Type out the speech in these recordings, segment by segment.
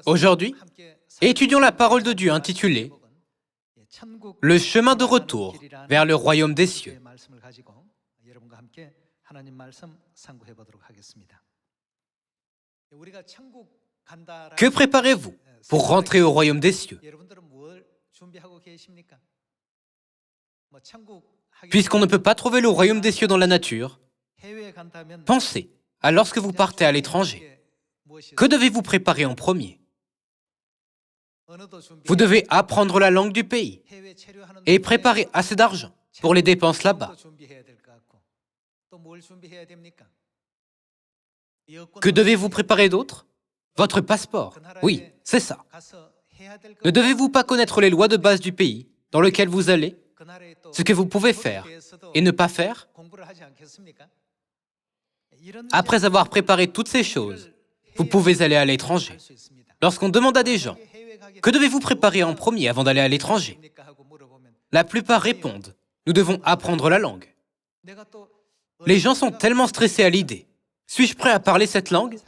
Aujourd'hui, étudions la parole de Dieu intitulée « Le chemin de retour vers le royaume des cieux ». Que préparez-vous pour rentrer au royaume des cieux? Puisqu'on ne peut pas trouver le royaume des cieux dans la nature, pensez à lorsque vous partez à l'étranger. Que devez-vous préparer en premier? Vous devez apprendre la langue du pays et préparer assez d'argent pour les dépenses là-bas. Que devez-vous préparer d'autre? Votre passeport. Oui, c'est ça. Ne devez-vous pas connaître les lois de base du pays dans lequel vous allez? Ce que vous pouvez faire et ne pas faire? Après avoir préparé toutes ces choses, vous pouvez aller à l'étranger. Lorsqu'on demande à des gens, que devez-vous préparer en premier avant d'aller à l'étranger? La plupart répondent, nous devons apprendre la langue. Les gens sont tellement stressés à l'idée. Suis-je prêt à parler cette langue?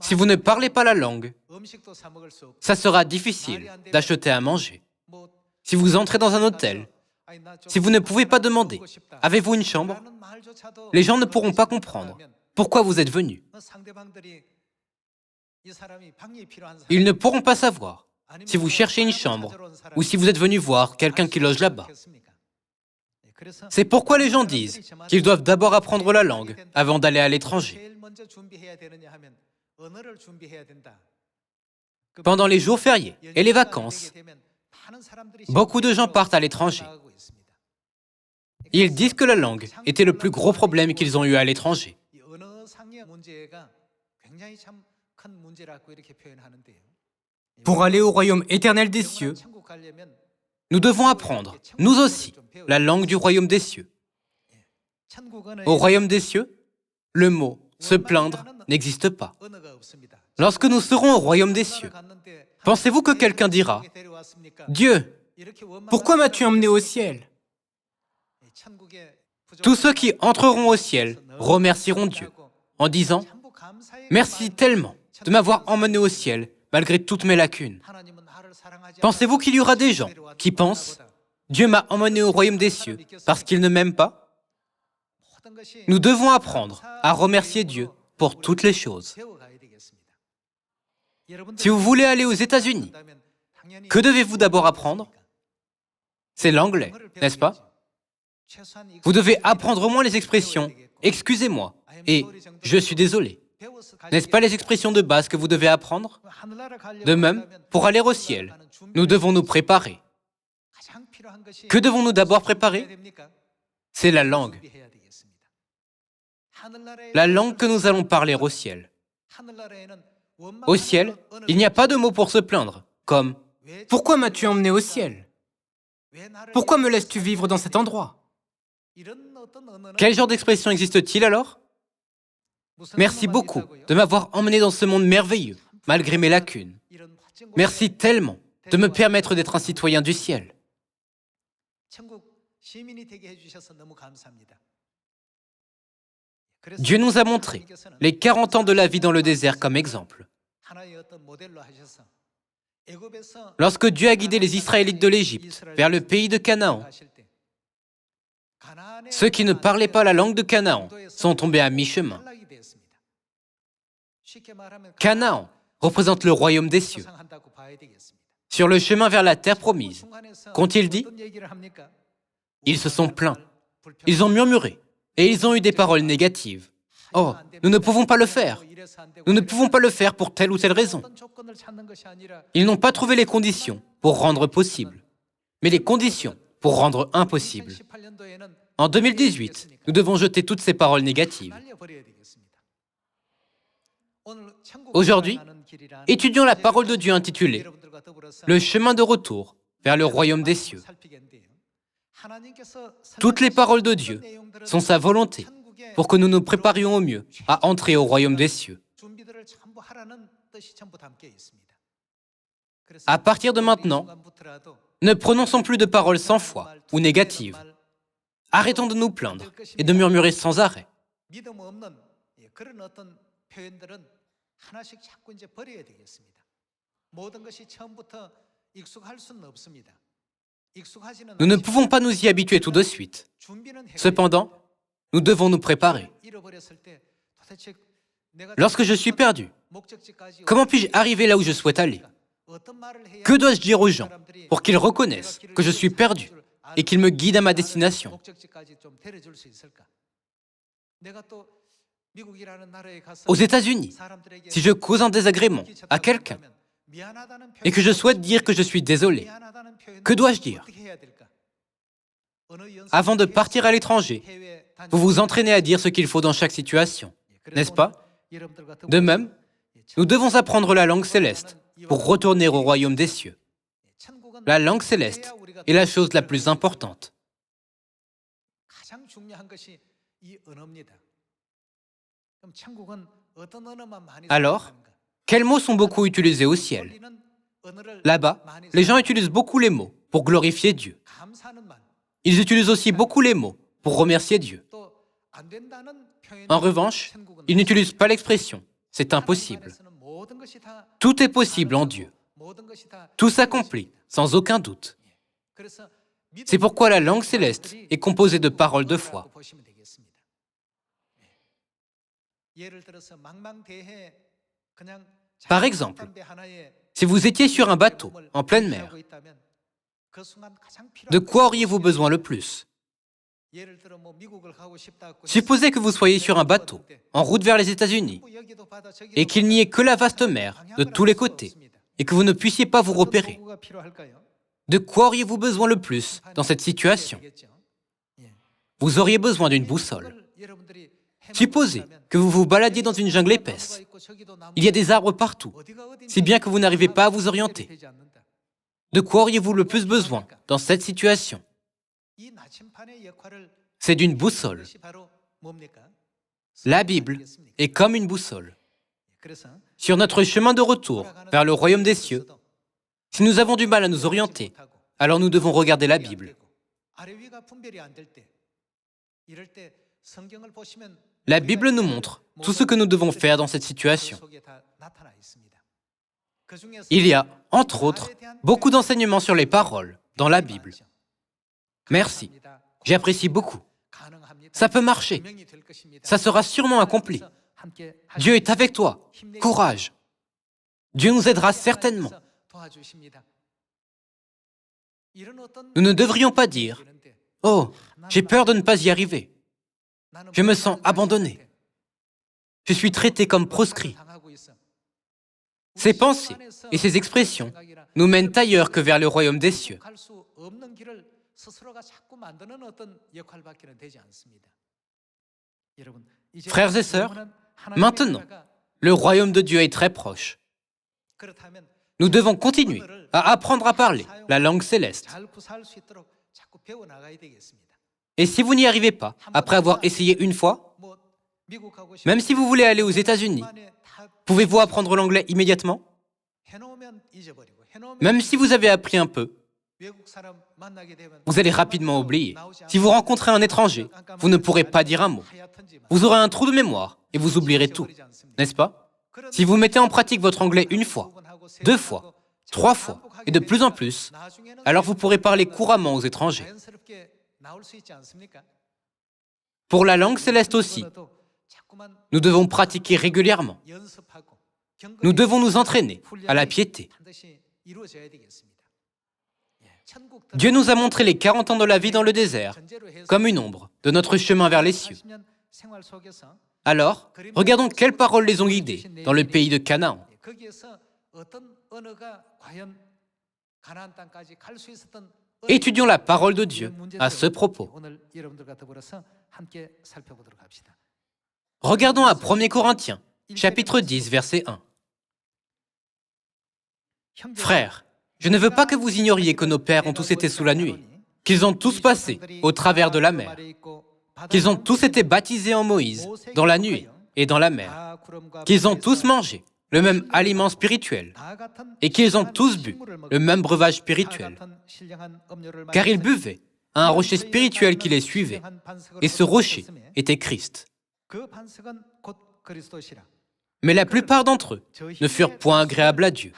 Si vous ne parlez pas la langue, ça sera difficile d'acheter à manger. Si vous entrez dans un hôtel, si vous ne pouvez pas demander « Avez-vous une chambre ?» les gens ne pourront pas comprendre pourquoi vous êtes venu. Ils ne pourront pas savoir si vous cherchez une chambre ou si vous êtes venu voir quelqu'un qui loge là-bas. C'est pourquoi les gens disent qu'ils doivent d'abord apprendre la langue avant d'aller à l'étranger. Pendant les jours fériés et les vacances, beaucoup de gens partent à l'étranger. Ils disent que la langue était le plus gros problème qu'ils ont eu à l'étranger. Pour aller au royaume éternel des cieux, nous devons apprendre, nous aussi, la langue du royaume des cieux. Au royaume des cieux, le mot « se plaindre » n'existe pas. Lorsque nous serons au royaume des cieux, pensez-vous que quelqu'un dira « Dieu, pourquoi m'as-tu emmené au ciel ?» Tous ceux qui entreront au ciel remercieront Dieu en disant « Merci tellement de m'avoir emmené au ciel malgré toutes mes lacunes. » Pensez-vous qu'il y aura des gens qui pensent « Dieu m'a emmené au royaume des cieux parce qu'il ne m'aime pas ?» Nous devons apprendre à remercier Dieu pour toutes les choses. Si vous voulez aller aux États-Unis, que devez-vous d'abord apprendre? C'est l'anglais, n'est-ce pas? Vous devez apprendre au moins les expressions « excusez-moi » et « je suis désolé ». N'est-ce pas les expressions de base que vous devez apprendre? De même, pour aller au ciel, nous devons nous préparer. Que devons-nous d'abord préparer? C'est la langue. La langue que nous allons parler au ciel. Au ciel, il n'y a pas de mots pour se plaindre, comme « Pourquoi m'as-tu emmené au ciel? Pourquoi me laisses-tu vivre dans cet endroit ?» Quel genre d'expression existe-t-il alors? Merci beaucoup de m'avoir emmené dans ce monde merveilleux, malgré mes lacunes. Merci tellement de me permettre d'être un citoyen du ciel. Dieu nous a montré les 40 ans de la vie dans le désert comme exemple. Lorsque Dieu a guidé les Israélites de l'Égypte vers le pays de Canaan, ceux qui ne parlaient pas la langue de Canaan sont tombés à mi-chemin. Canaan représente le royaume des cieux. Sur le chemin vers la terre promise, qu'ont-ils dit? Ils se sont plaints, ils ont murmuré, et ils ont eu des paroles négatives. Oh, nous ne pouvons pas le faire. Nous ne pouvons pas le faire pour telle ou telle raison. Ils n'ont pas trouvé les conditions pour rendre possible, mais les conditions pour rendre impossible. En 2018, nous devons jeter toutes ces paroles négatives. Aujourd'hui, étudions la parole de Dieu intitulée « Le chemin de retour vers le royaume des cieux ». Toutes les paroles de Dieu sont sa volonté pour que nous nous préparions au mieux à entrer au royaume des cieux. À partir de maintenant, ne prononçons plus de paroles sans foi ou négatives. Arrêtons de nous plaindre et de murmurer sans arrêt. Nous ne pouvons pas nous y habituer tout de suite. Cependant, nous devons nous préparer. Lorsque je suis perdu, comment puis-je arriver là où je souhaite aller? Que dois-je dire aux gens pour qu'ils reconnaissent que je suis perdu et qu'ils me guident à ma destination? Aux États-Unis, si je cause un désagrément à quelqu'un et que je souhaite dire que je suis désolé, que dois-je dire? Avant de partir à l'étranger, vous vous entraînez à dire ce qu'il faut dans chaque situation, n'est-ce pas? De même, nous devons apprendre la langue céleste pour retourner au royaume des cieux. La langue céleste est la chose la plus importante. Alors, quels mots sont beaucoup utilisés au ciel? Là-bas, les gens utilisent beaucoup les mots pour glorifier Dieu. Ils utilisent aussi beaucoup les mots pour remercier Dieu. En revanche, ils n'utilisent pas l'expression « c'est impossible ». Tout est possible en Dieu. Tout s'accomplit, sans aucun doute. C'est pourquoi la langue céleste est composée de paroles de foi. Par exemple, si vous étiez sur un bateau en pleine mer, de quoi auriez-vous besoin le plus? Supposez que vous soyez sur un bateau, en route vers les États-Unis, et qu'il n'y ait que la vaste mer de tous les côtés, et que vous ne puissiez pas vous repérer. De quoi auriez-vous besoin le plus dans cette situation? Vous auriez besoin d'une boussole. Supposez que vous vous baladiez dans une jungle épaisse. Il y a des arbres partout, si bien que vous n'arrivez pas à vous orienter. De quoi auriez-vous le plus besoin dans cette situation? C'est d'une boussole. La Bible est comme une boussole. Sur notre chemin de retour vers le royaume des cieux, si nous avons du mal à nous orienter, alors nous devons regarder la Bible. La Bible nous montre tout ce que nous devons faire dans cette situation. Il y a, entre autres, beaucoup d'enseignements sur les paroles dans la Bible. Merci, j'apprécie beaucoup. Ça peut marcher. Ça sera sûrement accompli. Dieu est avec toi. Courage. Dieu nous aidera certainement. Nous ne devrions pas dire « Oh, j'ai peur de ne pas y arriver. Je me sens abandonné. Je suis traité comme proscrit. » Ces pensées et ces expressions nous mènent ailleurs que vers le royaume des cieux. Frères et sœurs, maintenant, le royaume de Dieu est très proche. Nous devons continuer à apprendre à parler la langue céleste. Et si vous n'y arrivez pas, après avoir essayé une fois, même si vous voulez aller aux États-Unis, pouvez-vous apprendre l'anglais immédiatement? Même si vous avez appris un peu, vous allez rapidement oublier. Si vous rencontrez un étranger, vous ne pourrez pas dire un mot. Vous aurez un trou de mémoire et vous oublierez tout, n'est-ce pas? Si vous mettez en pratique votre anglais une fois, 2 fois, 3 fois, et de plus en plus, alors vous pourrez parler couramment aux étrangers. Pour la langue céleste aussi, nous devons pratiquer régulièrement. Nous devons nous entraîner à la piété. Dieu nous a montré les 40 ans de la vie dans le désert comme une ombre de notre chemin vers les cieux. Alors, regardons quelles paroles les ont guidés dans le pays de Canaan. Étudions la parole de Dieu à ce propos. Regardons à 1 Corinthiens, chapitre 10, verset 1. Frères, je ne veux pas que vous ignoriez que nos pères ont tous été sous la nuée, qu'ils ont tous passé au travers de la mer, qu'ils ont tous été baptisés en Moïse dans la nuée et dans la mer, qu'ils ont tous mangé le même aliment spirituel et qu'ils ont tous bu le même breuvage spirituel, car ils buvaient à un rocher spirituel qui les suivait, et ce rocher était Christ. Mais la plupart d'entre eux ne furent point agréables à Dieu.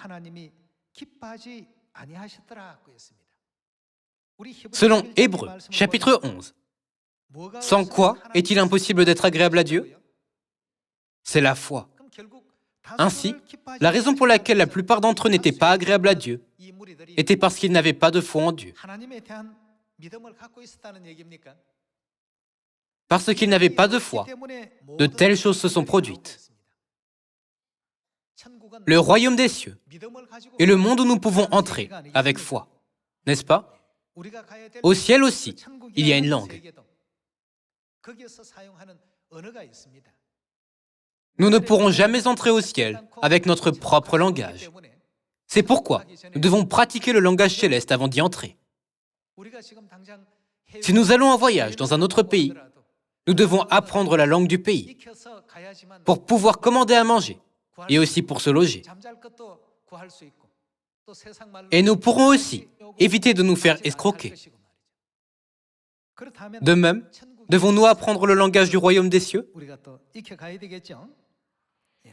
Selon Hébreux, chapitre 11, sans quoi est-il impossible d'être agréable à Dieu? C'est la foi. Ainsi, la raison pour laquelle la plupart d'entre eux n'étaient pas agréables à Dieu était parce qu'ils n'avaient pas de foi en Dieu. Parce qu'ils n'avaient pas de foi, de telles choses se sont produites. Le royaume des cieux est le monde où nous pouvons entrer avec foi, n'est-ce pas? Au ciel aussi, il y a une langue. Nous ne pourrons jamais entrer au ciel avec notre propre langage. C'est pourquoi nous devons pratiquer le langage céleste avant d'y entrer. Si nous allons en voyage dans un autre pays, nous devons apprendre la langue du pays pour pouvoir commander à manger et aussi pour se loger. Et nous pourrons aussi éviter de nous faire escroquer. De même, devons-nous apprendre le langage du royaume des cieux?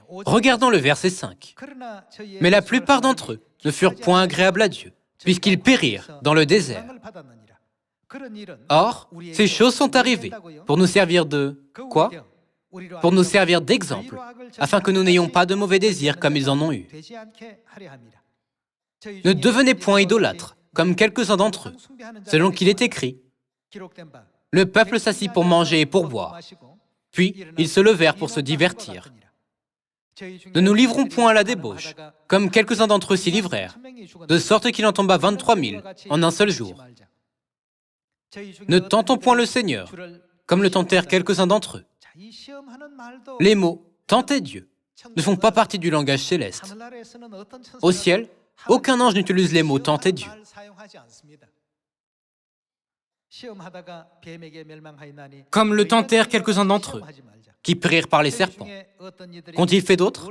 Regardons le verset 5. Mais la plupart d'entre eux ne furent point agréables à Dieu, puisqu'ils périrent dans le désert. Or, ces choses sont arrivées pour nous servir de quoi? Pour nous servir d'exemple, afin que nous n'ayons pas de mauvais désirs comme ils en ont eu. Ne devenez point idolâtres, comme quelques-uns d'entre eux, selon qu'il est écrit. Le peuple s'assit pour manger et pour boire, puis ils se levèrent pour se divertir. Ne nous livrons point à la débauche, comme quelques-uns d'entre eux s'y livrèrent, de sorte qu'il en tomba 23 000 en un seul jour. Ne tentons point le Seigneur, comme le tentèrent quelques-uns d'entre eux. Les mots « tenter Dieu » ne font pas partie du langage céleste. Au ciel, aucun ange n'utilise les mots « tenter Dieu ». Comme le tentèrent quelques-uns d'entre eux, qui périrent par les serpents. Qu'ont-ils fait d'autre?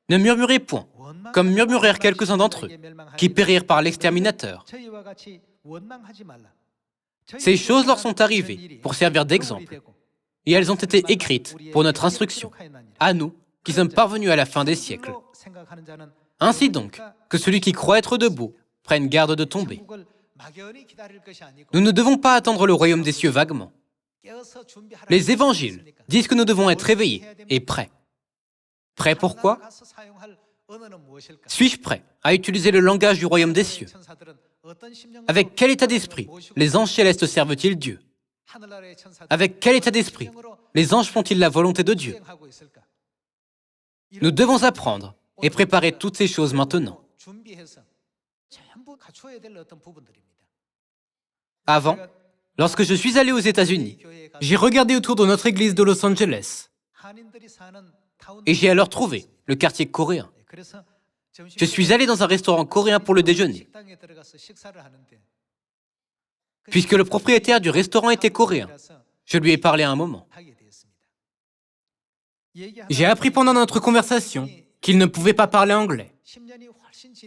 Ne murmurez point, comme murmurèrent quelques-uns d'entre eux, qui périrent par l'exterminateur. Ces choses leur sont arrivées pour servir d'exemple, et elles ont été écrites pour notre instruction, à nous qui sommes parvenus à la fin des siècles. Ainsi donc, que celui qui croit être debout prenne garde de tomber. Nous ne devons pas attendre le royaume des cieux vaguement. Les évangiles disent que nous devons être réveillés et prêts. Prêts pourquoi? Suis-je prêt à utiliser le langage du royaume des cieux? Avec quel état d'esprit les anges célestes servent-ils Dieu? Avec quel état d'esprit les anges font-ils la volonté de Dieu? Nous devons apprendre et préparer toutes ces choses maintenant. Avant, lorsque je suis allé aux États-Unis, j'ai regardé autour de notre église de Los Angeles et j'ai alors trouvé le quartier coréen. Je suis allé dans un restaurant coréen pour le déjeuner. Puisque le propriétaire du restaurant était coréen, je lui ai parlé à un moment. J'ai appris pendant notre conversation qu'il ne pouvait pas parler anglais,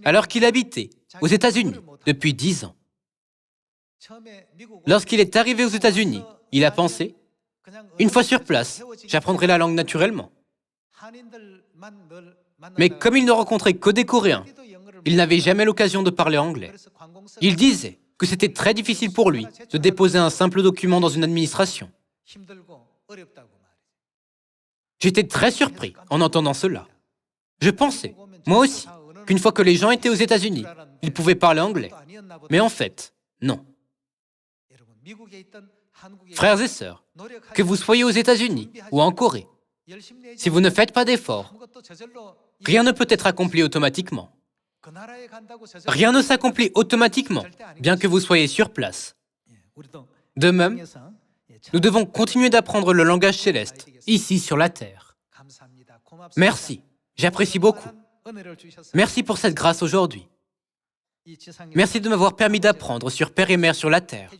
alors qu'il habitait aux États-Unis depuis 10 ans. Lorsqu'il est arrivé aux États-Unis, il a pensé, une fois sur place, j'apprendrai la langue naturellement. Mais comme il ne rencontrait que des Coréens, il n'avait jamais l'occasion de parler anglais. Il disait que c'était très difficile pour lui de déposer un simple document dans une administration. J'étais très surpris en entendant cela. Je pensais, moi aussi, qu'une fois que les gens étaient aux États-Unis, ils pouvaient parler anglais. Mais en fait, non. Frères et sœurs, que vous soyez aux États-Unis ou en Corée, si vous ne faites pas d'efforts, rien ne peut être accompli automatiquement. Rien ne s'accomplit automatiquement, bien que vous soyez sur place. De même, nous devons continuer d'apprendre le langage céleste, ici sur la terre. Merci, j'apprécie beaucoup. Merci pour cette grâce aujourd'hui. Merci de m'avoir permis d'apprendre sur Père et Mère sur la terre.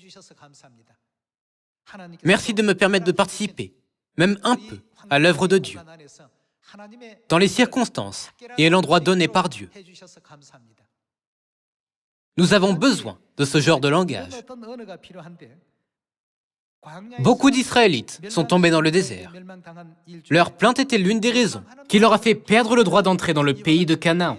Merci de me permettre de participer, même un peu, à l'œuvre de Dieu, dans les circonstances et à l'endroit donné par Dieu. Nous avons besoin de ce genre de langage. Beaucoup d'Israélites sont tombés dans le désert. Leur plainte était l'une des raisons qui leur a fait perdre le droit d'entrer dans le pays de Canaan.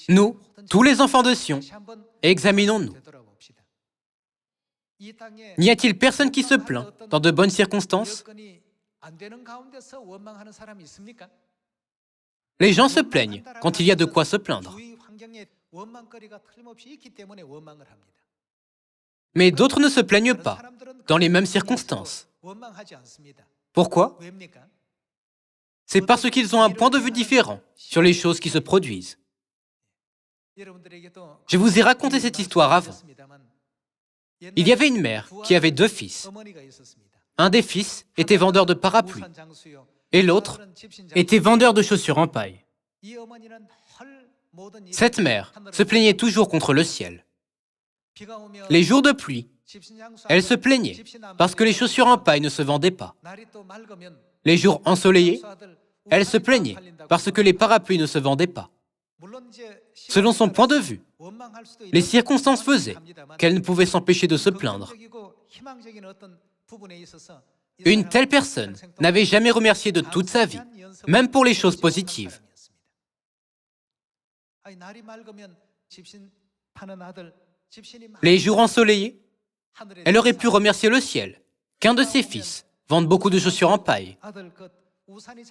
Nous, tous les enfants de Sion, examinons-nous. N'y a-t-il personne qui se plaint dans de bonnes circonstances? Les gens se plaignent quand il y a de quoi se plaindre. Mais d'autres ne se plaignent pas dans les mêmes circonstances. Pourquoi? C'est parce qu'ils ont un point de vue différent sur les choses qui se produisent. Je vous ai raconté cette histoire avant. Il y avait une mère qui avait 2 fils. Un des fils était vendeur de parapluies et l'autre Était vendeur de chaussures en paille. Cette mère se plaignait toujours contre le ciel. Les jours de pluie, elle se plaignait parce que les chaussures en paille ne se vendaient pas. Les jours ensoleillés, elle se plaignait parce que les parapluies ne se vendaient pas. Selon son point de vue, les circonstances faisaient qu'elle ne pouvait s'empêcher de se plaindre. Une telle personne n'avait jamais remercié de toute sa vie, même pour les choses positives. Les jours ensoleillés, elle aurait pu remercier le ciel qu'un de ses fils vende beaucoup de chaussures en paille.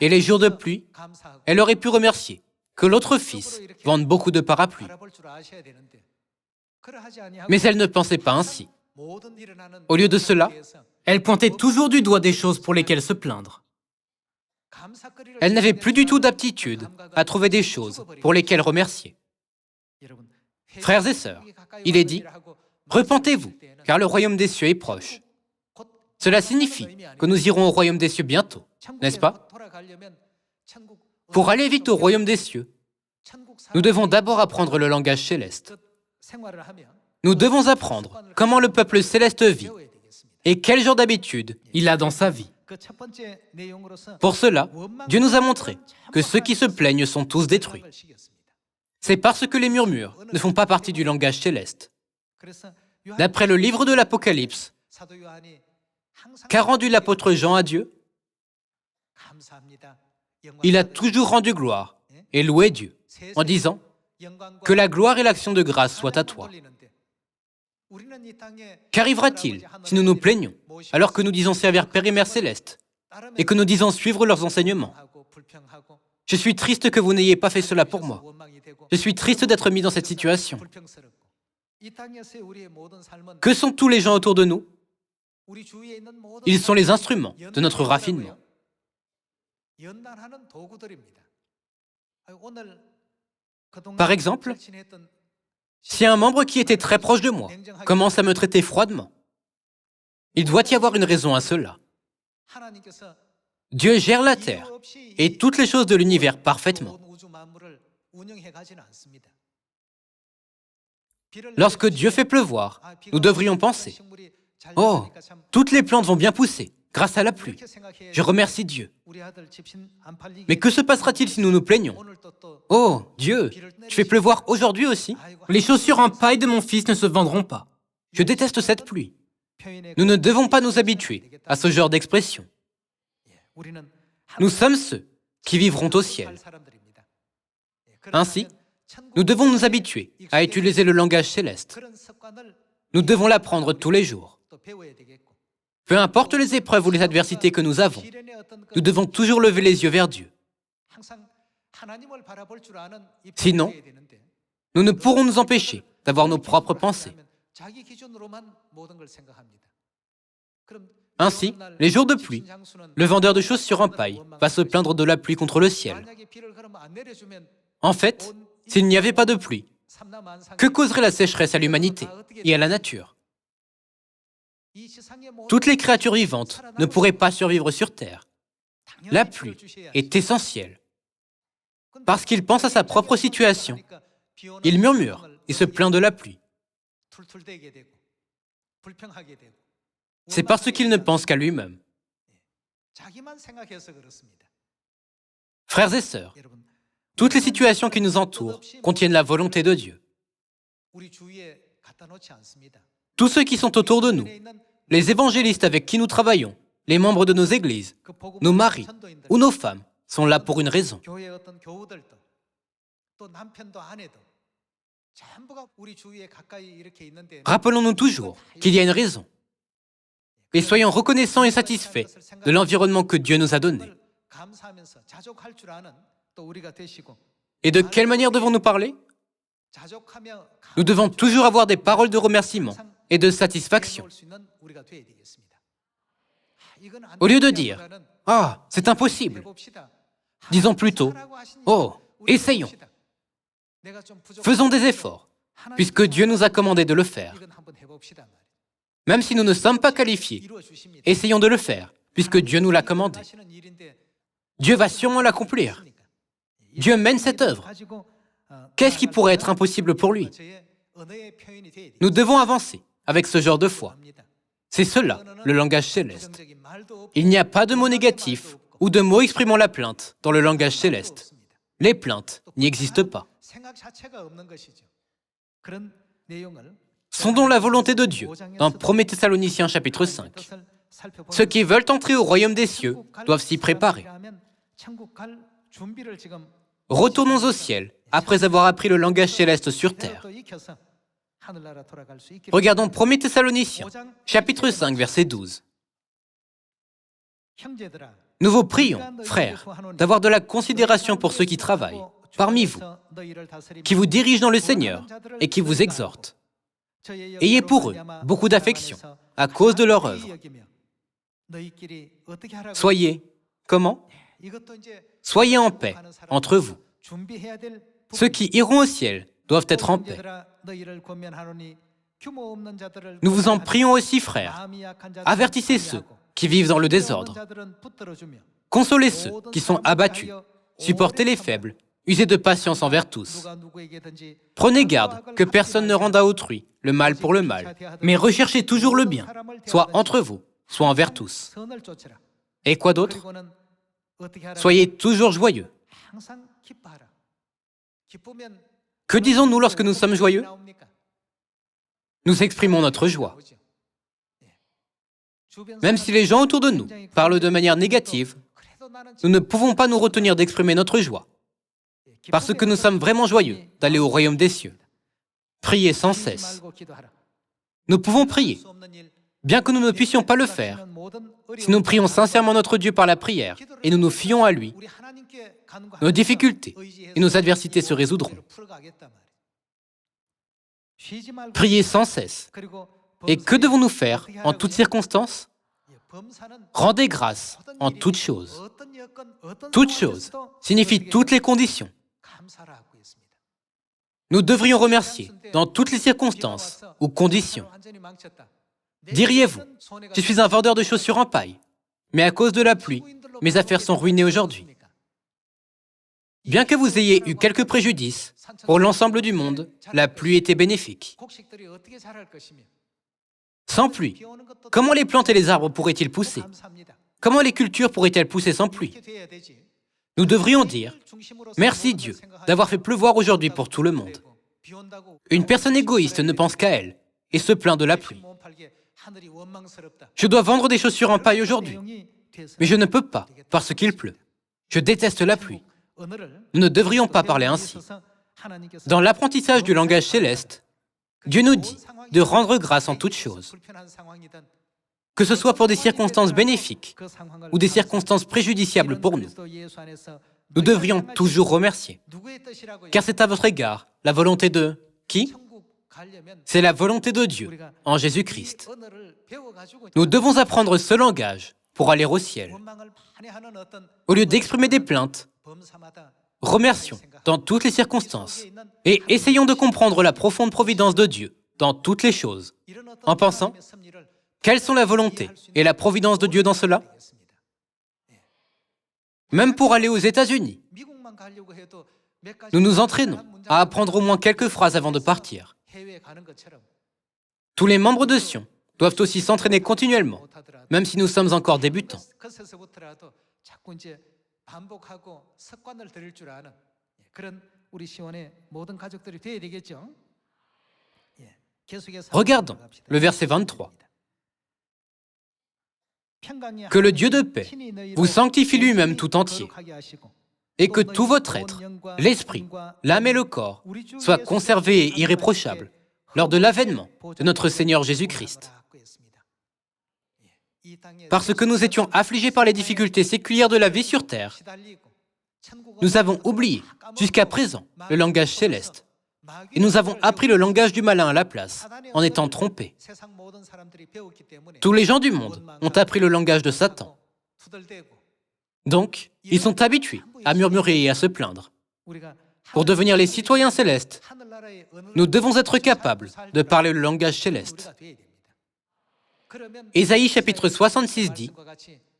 Et les jours de pluie, elle aurait pu remercier que l'autre fils vende beaucoup de parapluies. Mais elle ne pensait pas ainsi. Au lieu de cela, Elle pointait toujours du doigt des choses pour lesquelles se plaindre. elle n'avait plus du tout d'aptitude à trouver des choses pour lesquelles remercier. Frères et sœurs, il est dit, « Repentez-vous, car le royaume des cieux est proche. » Cela signifie que nous irons au royaume des cieux bientôt, n'est-ce pas? Pour aller vite au royaume des cieux, nous devons d'abord apprendre le langage céleste. Nous devons apprendre comment le peuple céleste vit et quel genre d'habitude il a dans sa vie. Pour cela, Dieu nous a montré que ceux qui se plaignent sont tous détruits. C'est parce que les murmures ne font pas partie du langage céleste. D'après le livre de l'Apocalypse, qu'a rendu l'apôtre Jean à Dieu? Il a toujours rendu gloire et loué Dieu en disant que la gloire et l'action de grâce soient à toi. Qu'arrivera-t-il si nous nous plaignons alors que nous disons servir Père et Mère céleste et que nous disons suivre leurs enseignements? Je suis triste que vous n'ayez pas fait cela pour moi. Je suis triste d'être mis dans cette situation. Que sont tous les gens autour de nous? Ils sont les instruments de notre raffinement. Par exemple, si un membre qui était très proche de moi commence à me traiter froidement, il doit y avoir une raison à cela. Dieu gère la terre et toutes les choses de l'univers parfaitement. Lorsque Dieu fait pleuvoir, nous devrions penser, « Oh, toutes les plantes vont bien pousser grâce à la pluie. Je remercie Dieu. » Mais que se passera-t-il si nous nous plaignons? « Oh, Dieu, tu fais pleuvoir aujourd'hui aussi? Les chaussures en paille de mon fils ne se vendront pas. Je déteste cette pluie. » Nous ne devons pas nous habituer à ce genre d'expression. Nous sommes ceux qui vivront au ciel. Ainsi, nous devons nous habituer à utiliser le langage céleste. Nous devons l'apprendre tous les jours. Peu importe les épreuves ou les adversités que nous avons, nous devons toujours lever les yeux vers Dieu. Sinon, nous ne pourrons nous empêcher d'avoir nos propres pensées. Ainsi, les jours de pluie, le vendeur de chaussures en paille va se plaindre de la pluie contre le ciel. En fait, s'il n'y avait pas de pluie, que causerait la sécheresse à l'humanité et à la nature? Toutes les créatures vivantes ne pourraient pas survivre sur Terre. La pluie est essentielle. Parce qu'il pense à sa propre situation, il murmure et se plaint de la pluie. C'est parce qu'il ne pense qu'à lui-même. Frères et sœurs, toutes les situations qui nous entourent contiennent la volonté de Dieu. Tous ceux qui sont autour de nous, les évangélistes avec qui nous travaillons, les membres de nos églises, nos maris ou nos femmes sont là pour une raison. Rappelons-nous toujours qu'il y a une raison. Et soyons reconnaissants et satisfaits de l'environnement que Dieu nous a donné. Et de quelle manière devons-nous parler? Nous devons toujours avoir des paroles de remerciement et de satisfaction. Au lieu de dire « Ah, c'est impossible », disons plutôt « Oh, essayons ». Faisons des efforts, puisque Dieu nous a commandé de le faire. Même si nous ne sommes pas qualifiés, essayons de le faire, puisque Dieu nous l'a commandé. Dieu va sûrement l'accomplir. Dieu mène cette œuvre. Qu'est-ce qui pourrait être impossible pour lui? Nous devons avancer avec ce genre de foi. C'est cela, le langage céleste. Il n'y a pas de mots négatifs ou de mots exprimant la plainte dans le langage céleste. Les plaintes n'y existent pas. Sondons la volonté de Dieu dans 1 Thessaloniciens chapitre 5. Ceux qui veulent entrer au royaume des cieux doivent s'y préparer. Retournons au ciel après avoir appris le langage céleste sur terre. Regardons 1 Thessaloniciens, chapitre 5, verset 12. Nous vous prions, frères, d'avoir de la considération pour ceux qui travaillent parmi vous, qui vous dirigent dans le Seigneur et qui vous exhortent. Ayez pour eux beaucoup d'affection à cause de leur œuvre. Soyez, comment? Soyez en paix entre vous. Ceux qui iront au ciel doivent être en paix. Nous vous en prions aussi, frères. Avertissez ceux qui vivent dans le désordre. Consolez ceux qui sont abattus. Supportez les faibles. Usez de patience envers tous. Prenez garde que personne ne rende à autrui le mal pour le mal, mais recherchez toujours le bien, soit entre vous, soit envers tous. Et quoi d'autre? Soyez toujours joyeux. Que disons-nous lorsque nous sommes joyeux? Nous exprimons notre joie. Même si les gens autour de nous parlent de manière négative, nous ne pouvons pas nous retenir d'exprimer notre joie, parce que nous sommes vraiment joyeux d'aller au royaume des cieux. Priez sans cesse. Nous pouvons prier, bien que nous ne puissions pas le faire. Si nous prions sincèrement notre Dieu par la prière et nous nous fions à lui, nos difficultés et nos adversités se résoudront. Priez sans cesse. Et que devons-nous faire en toutes circonstances? Rendez grâce en toutes choses. Toutes choses signifie toutes les conditions. Nous devrions remercier dans toutes les circonstances ou conditions. Diriez-vous, je suis un vendeur de chaussures en paille, mais à cause de la pluie, mes affaires sont ruinées aujourd'hui. Bien que vous ayez eu quelques préjudices, pour l'ensemble du monde, la pluie était bénéfique. Sans pluie, comment les plantes et les arbres pourraient-ils pousser? Comment les cultures pourraient-elles pousser sans pluie? Nous devrions dire « Merci Dieu d'avoir fait pleuvoir aujourd'hui pour tout le monde ». Une personne égoïste ne pense qu'à elle et se plaint de la pluie. Je dois vendre des chaussures en paille aujourd'hui, mais je ne peux pas parce qu'il pleut. Je déteste la pluie. Nous ne devrions pas parler ainsi. Dans l'apprentissage du langage céleste, Dieu nous dit de rendre grâce en toutes choses. Que ce soit pour des circonstances bénéfiques ou des circonstances préjudiciables pour nous, nous devrions toujours remercier. Car c'est à votre égard la volonté de qui? C'est la volonté de Dieu en Jésus-Christ. Nous devons apprendre ce langage pour aller au ciel. Au lieu d'exprimer des plaintes, remercions dans toutes les circonstances et essayons de comprendre la profonde providence de Dieu dans toutes les choses, en pensant quelles sont la volonté et la providence de Dieu dans cela? Même pour aller aux États-Unis, nous nous entraînons à apprendre au moins quelques phrases avant de partir. Tous les membres de Sion doivent aussi s'entraîner continuellement, même si nous sommes encore débutants. Regardons le verset 23. Que le Dieu de paix vous sanctifie lui-même tout entier, et que tout votre être, l'esprit, l'âme et le corps, soient conservés et irréprochables lors de l'avènement de notre Seigneur Jésus-Christ. Parce que nous étions affligés par les difficultés séculières de la vie sur terre, nous avons oublié, jusqu'à présent, le langage céleste, et nous avons appris le langage du malin à la place, en étant trompés. Tous les gens du monde ont appris le langage de Satan. Donc, ils sont habitués à murmurer et à se plaindre. Pour devenir les citoyens célestes, nous devons être capables de parler le langage céleste. Ésaïe chapitre 66 dit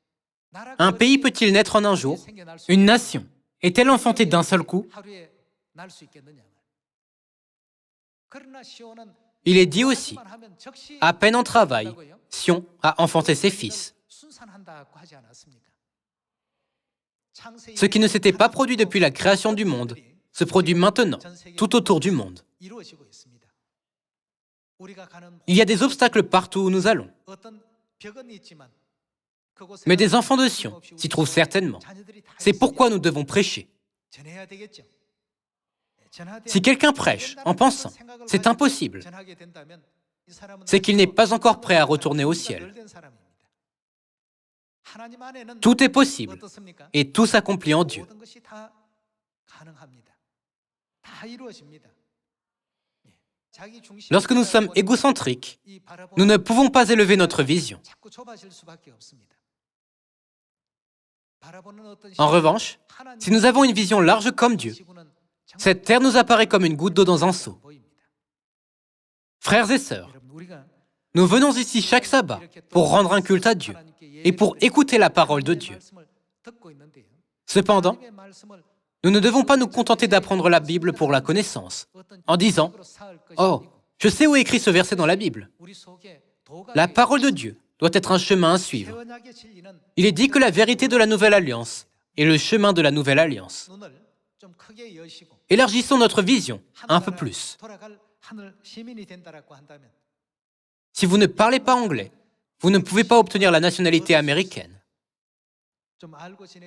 « Un pays peut-il naître en un jour? Une nation est-elle enfantée d'un seul coup? Il est dit aussi « À peine en travail, Sion a enfanté ses fils. » Ce qui ne s'était pas produit depuis la création du monde se produit maintenant, tout autour du monde. Il y a des obstacles partout où nous allons. Mais des enfants de Sion s'y trouvent certainement. C'est pourquoi nous devons prêcher. Si quelqu'un prêche en pensant « c'est impossible », c'est qu'il n'est pas encore prêt à retourner au ciel. Tout est possible et tout s'accomplit en Dieu. Lorsque nous sommes égocentriques, nous ne pouvons pas élever notre vision. En revanche, si nous avons une vision large comme Dieu, cette terre nous apparaît comme une goutte d'eau dans un seau. Frères et sœurs, nous venons ici chaque sabbat pour rendre un culte à Dieu et pour écouter la parole de Dieu. Cependant, nous ne devons pas nous contenter d'apprendre la Bible pour la connaissance, en disant « Oh, je sais où est écrit ce verset dans la Bible. » La parole de Dieu doit être un chemin à suivre. Il est dit que la vérité de la Nouvelle Alliance est le chemin de la Nouvelle Alliance. Élargissons notre vision un peu plus. Si vous ne parlez pas anglais, vous ne pouvez pas obtenir la nationalité américaine.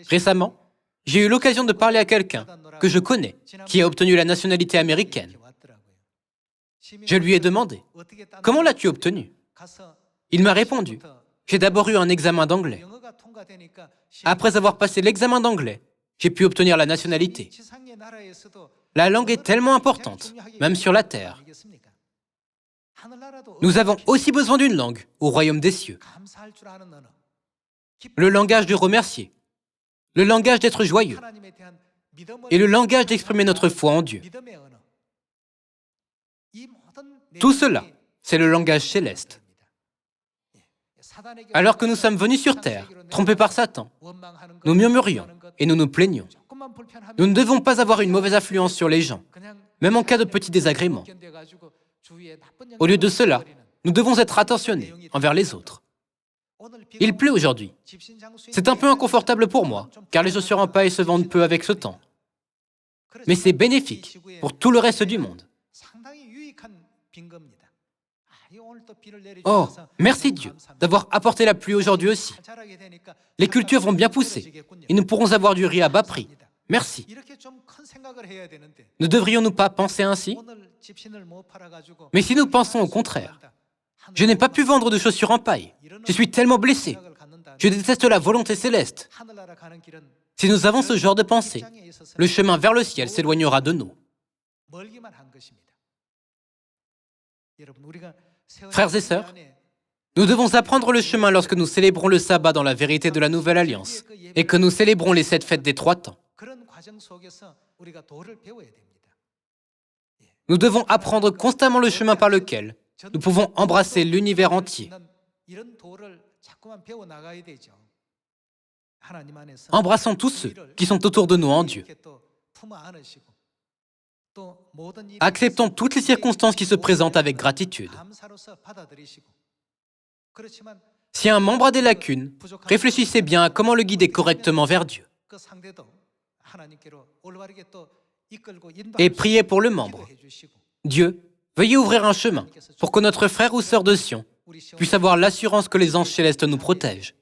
Récemment, j'ai eu l'occasion de parler à quelqu'un que je connais qui a obtenu la nationalité américaine. Je lui ai demandé « Comment l'as-tu obtenu ?» Il m'a répondu « J'ai d'abord eu un examen d'anglais. Après avoir passé l'examen d'anglais, j'ai pu obtenir la nationalité. La langue est tellement importante, même sur la terre. Nous avons aussi besoin d'une langue au royaume des cieux. Le langage de remercier, le langage d'être joyeux et le langage d'exprimer notre foi en Dieu. Tout cela, c'est le langage céleste. Alors que nous sommes venus sur terre, trompés par Satan, nous murmurions et nous nous plaignions. Nous ne devons pas avoir une mauvaise influence sur les gens, même en cas de petits désagréments. Au lieu de cela, nous devons être attentionnés envers les autres. Il pleut aujourd'hui. C'est un peu inconfortable pour moi, car les chaussures en paille se vendent peu avec ce temps. Mais c'est bénéfique pour tout le reste du monde. Oh, merci Dieu d'avoir apporté la pluie aujourd'hui aussi. Les cultures vont bien pousser et nous pourrons avoir du riz à bas prix. Merci. Ne devrions-nous pas penser ainsi? Mais si nous pensons au contraire, je n'ai pas pu vendre de chaussures en paille. Je suis tellement blessé. Je déteste la volonté céleste. Si nous avons ce genre de pensée, le chemin vers le ciel s'éloignera de nous. Frères et sœurs, nous devons apprendre le chemin lorsque nous célébrons le sabbat dans la vérité de la Nouvelle Alliance et que nous célébrons les 7 fêtes des 3 temps. Nous devons apprendre constamment le chemin par lequel nous pouvons embrasser l'univers entier. Embrassons tous ceux qui sont autour de nous en Dieu. Acceptons toutes les circonstances qui se présentent avec gratitude. Si un membre a des lacunes, réfléchissez bien à comment le guider correctement vers Dieu. Et priez pour le membre. Dieu, veuillez ouvrir un chemin pour que notre frère ou sœur de Sion puisse avoir l'assurance que les anges célestes nous protègent.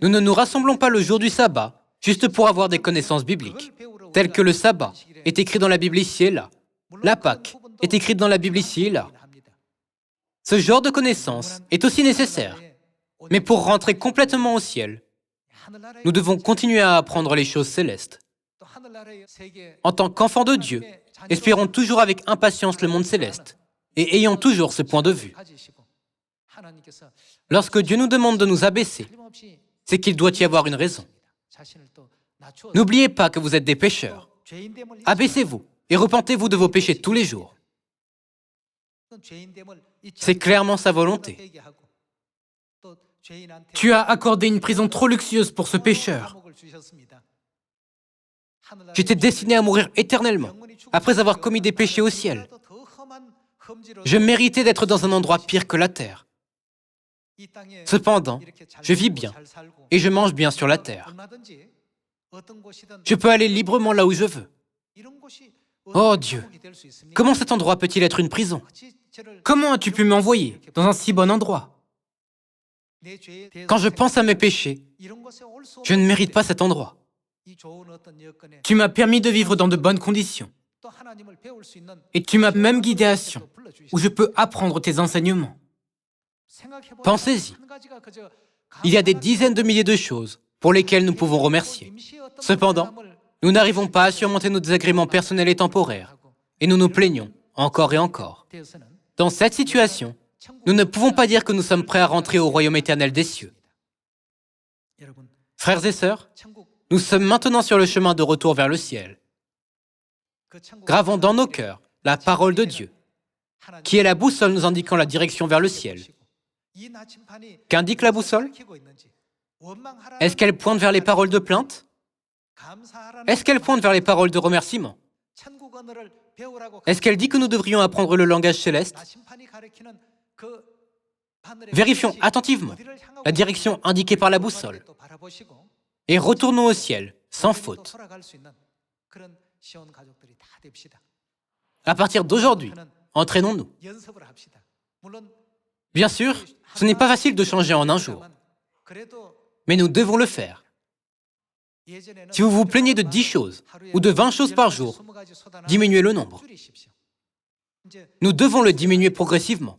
Nous ne nous rassemblons pas le jour du sabbat juste pour avoir des connaissances bibliques, telles que le sabbat est écrit dans la Bible ici et là. La Pâque est écrite dans la Bible ici et là. Ce genre de connaissances est aussi nécessaire, mais pour rentrer complètement au ciel, nous devons continuer à apprendre les choses célestes. En tant qu'enfants de Dieu, espérons toujours avec impatience le monde céleste et ayons toujours ce point de vue. Lorsque Dieu nous demande de nous abaisser, c'est qu'il doit y avoir une raison. N'oubliez pas que vous êtes des pécheurs. Abaissez-vous et repentez-vous de vos péchés tous les jours. C'est clairement sa volonté. Tu as accordé une prison trop luxueuse pour ce pécheur. J'étais destiné à mourir éternellement, après avoir commis des péchés au ciel. Je méritais d'être dans un endroit pire que la terre. Cependant, je vis bien et je mange bien sur la terre. Je peux aller librement là où je veux. Oh Dieu, comment cet endroit peut-il être une prison? Comment as-tu pu m'envoyer dans un si bon endroit? Quand je pense à mes péchés, je ne mérite pas cet endroit. Tu m'as permis de vivre dans de bonnes conditions. Et tu m'as même guidé à Sion, où je peux apprendre tes enseignements. Pensez-y. Il y a des dizaines de milliers de choses pour lesquelles nous pouvons remercier. Cependant, nous n'arrivons pas à surmonter nos désagréments personnels et temporaires, et nous nous plaignons encore et encore. Dans cette situation, nous ne pouvons pas dire que nous sommes prêts à rentrer au royaume éternel des cieux. Frères et sœurs, nous sommes maintenant sur le chemin de retour vers le ciel. Gravons dans nos cœurs la parole de Dieu, qui est la boussole nous indiquant la direction vers le ciel. Qu'indique la boussole? Est-ce qu'elle pointe vers les paroles de plainte? Est-ce qu'elle pointe vers les paroles de remerciement? Est-ce qu'elle dit que nous devrions apprendre le langage céleste? Vérifions attentivement la direction indiquée par la boussole et retournons au ciel sans faute. À partir d'aujourd'hui, entraînons-nous. Bien sûr, ce n'est pas facile de changer en un jour, mais nous devons le faire. Si vous vous plaignez de 10 choses ou de 20 choses par jour, diminuez le nombre. Nous devons le diminuer progressivement.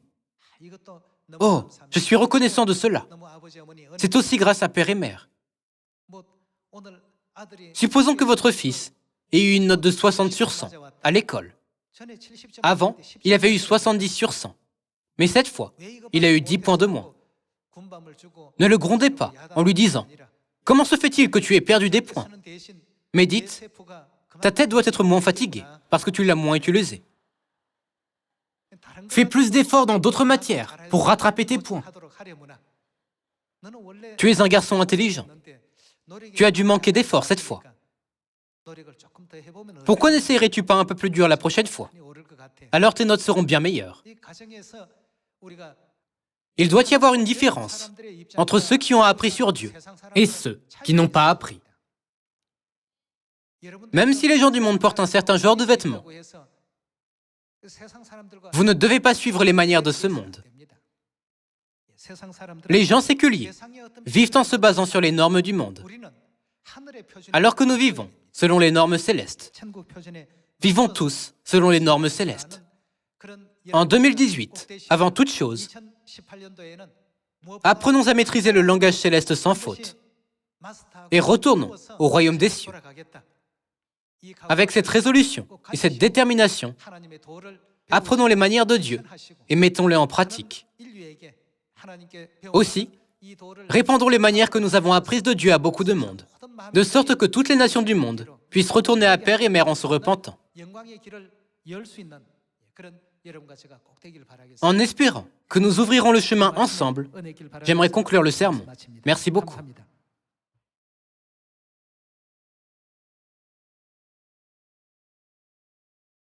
Oh, je suis reconnaissant de cela. C'est aussi grâce à Père et Mère. Supposons que votre fils ait eu une note de 60 sur 100 à l'école. Avant, il avait eu 70 sur 100. Mais cette fois, il a eu 10 points de moins. Ne le grondez pas en lui disant « Comment se fait-il que tu aies perdu des points ?» Mais dites « Ta tête doit être moins fatiguée parce que tu l'as moins utilisée. » Fais plus d'efforts dans d'autres matières pour rattraper tes points. Tu es un garçon intelligent. Tu as dû manquer d'efforts cette fois. Pourquoi n'essayerais-tu pas un peu plus dur la prochaine fois? Alors tes notes seront bien meilleures. Il doit y avoir une différence entre ceux qui ont appris sur Dieu Et ceux qui n'ont pas appris. Même si les gens du monde portent un certain genre de vêtements, vous ne devez pas suivre les manières de ce monde. Les gens séculiers vivent en se basant sur les normes du monde, alors que nous vivons selon les normes célestes. Vivons tous selon les normes célestes. En 2018, avant toute chose, apprenons à maîtriser le langage céleste sans faute et retournons au royaume des cieux. Avec cette résolution et cette détermination, apprenons les manières de Dieu et mettons-les en pratique. Aussi, répandons les manières que nous avons apprises de Dieu à beaucoup de monde, de sorte que toutes les nations du monde puissent retourner à Père et Mère en se repentant. En espérant que nous ouvrirons le chemin ensemble, j'aimerais conclure le sermon. Merci beaucoup.